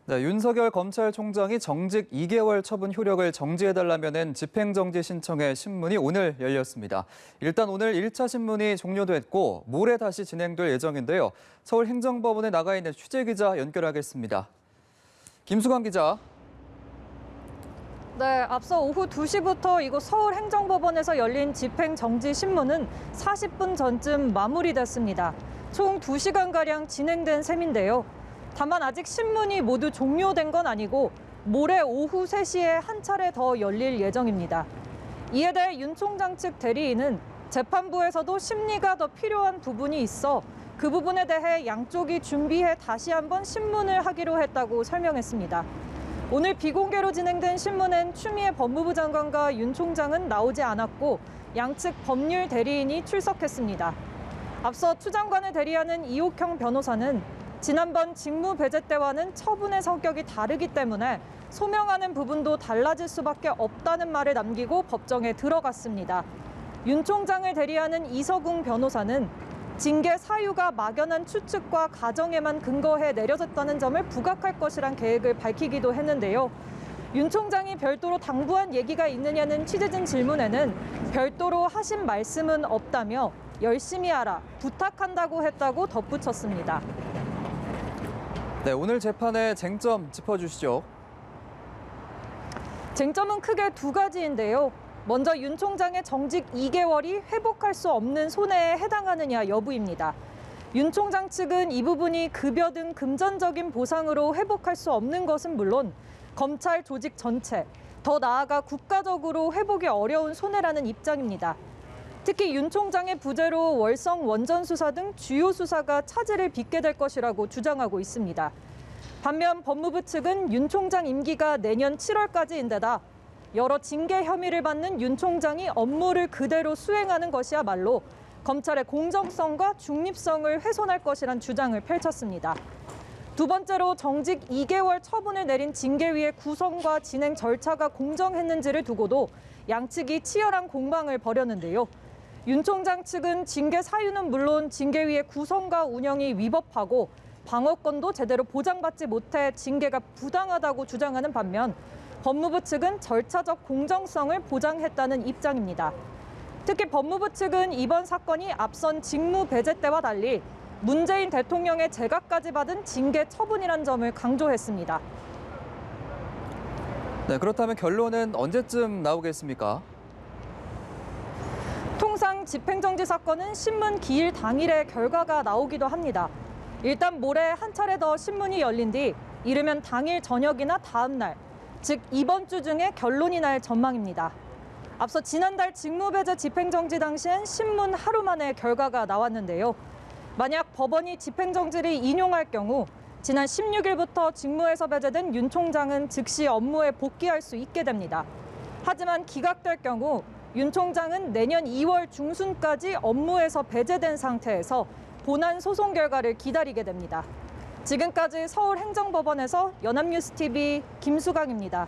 네, 윤석열 검찰총장이 정직 2개월 처분 효력을 정지해달라는 집행정지 신청의 신문이 오늘 열렸습니다. 일단 오늘 1차 신문이 종료됐고 모레 다시 진행될 예정인데요. 서울행정법원에 나가 있는 취재기자 연결하겠습니다. 김수광 기자. 네, 앞서 오후 2시부터 이곳 서울행정법원에서 열린 집행정지 신문은 40분 전쯤 마무리됐습니다. 총 2시간가량 진행된 셈인데요. 다만 아직 신문이 모두 종료된 건 아니고 모레 오후 3시에 한 차례 더 열릴 예정입니다. 이에 대해 윤 총장 측 대리인은 재판부에서도 심리가 더 필요한 부분이 있어 그 부분에 대해 양쪽이 준비해 다시 한번 신문을 하기로 했다고 설명했습니다. 오늘 비공개로 진행된 신문엔 추미애 법무부 장관과 윤 총장은 나오지 않았고 양측 법률 대리인이 출석했습니다. 앞서 추 장관을 대리하는 이옥형 변호사는 지난번 직무 배제 때와는 처분의 성격이 다르기 때문에 소명하는 부분도 달라질 수밖에 없다는 말을 남기고 법정에 들어갔습니다. 윤 총장을 대리하는 이서궁 변호사는 징계 사유가 막연한 추측과 가정에만 근거해 내려졌다는 점을 부각할 것이란 계획을 밝히기도 했는데요. 윤 총장이 별도로 당부한 얘기가 있느냐는 취재진 질문에는 별도로 하신 말씀은 없다며 열심히 하라, 부탁한다고 했다고 덧붙였습니다. 네, 오늘 재판의 쟁점 짚어주시죠. 쟁점은 크게 두 가지인데요. 먼저 윤 총장의 정직 2개월이 회복할 수 없는 손해에 해당하느냐 여부입니다. 윤 총장 측은 이 부분이 급여 등 금전적인 보상으로 회복할 수 없는 것은 물론 검찰 조직 전체, 더 나아가 국가적으로 회복이 어려운 손해라는 입장입니다. 특히 윤 총장의 부재로 월성 원전 수사 등 주요 수사가 차질을 빚게 될 것이라고 주장하고 있습니다. 반면 법무부 측은 윤 총장 임기가 내년 7월까지인데다 여러 징계 혐의를 받는 윤 총장이 업무를 그대로 수행하는 것이야말로 검찰의 공정성과 중립성을 훼손할 것이란 주장을 펼쳤습니다. 두 번째로 정직 2개월 처분을 내린 징계위의 구성과 진행 절차가 공정했는지를 두고도 양측이 치열한 공방을 벌였는데요. 윤 총장 측은 징계 사유는 물론 징계위의 구성과 운영이 위법하고 방어권도 제대로 보장받지 못해 징계가 부당하다고 주장하는 반면 법무부 측은 절차적 공정성을 보장했다는 입장입니다. 특히 법무부 측은 이번 사건이 앞선 직무 배제 때와 달리 문재인 대통령의 재가까지 받은 징계 처분이란 점을 강조했습니다. 네, 그렇다면 결론은 언제쯤 나오겠습니까? 통상 집행정지 사건은 신문 기일 당일에 결과가 나오기도 합니다. 일단 모레 한 차례 더 신문이 열린 뒤 이르면 당일 저녁이나 다음 날, 즉 이번 주 중에 결론이 날 전망입니다. 앞서 지난달 직무배제 집행정지 당시엔 신문 하루 만에 결과가 나왔는데요. 만약 법원이 집행정지를 인용할 경우 지난 16일부터 직무에서 배제된 윤 총장은 즉시 업무에 복귀할 수 있게 됩니다. 하지만 기각될 경우 윤 총장은 내년 2월 중순까지 업무에서 배제된 상태에서 본안 소송 결과를 기다리게 됩니다. 지금까지 서울행정법원에서 연합뉴스TV 김수강입니다.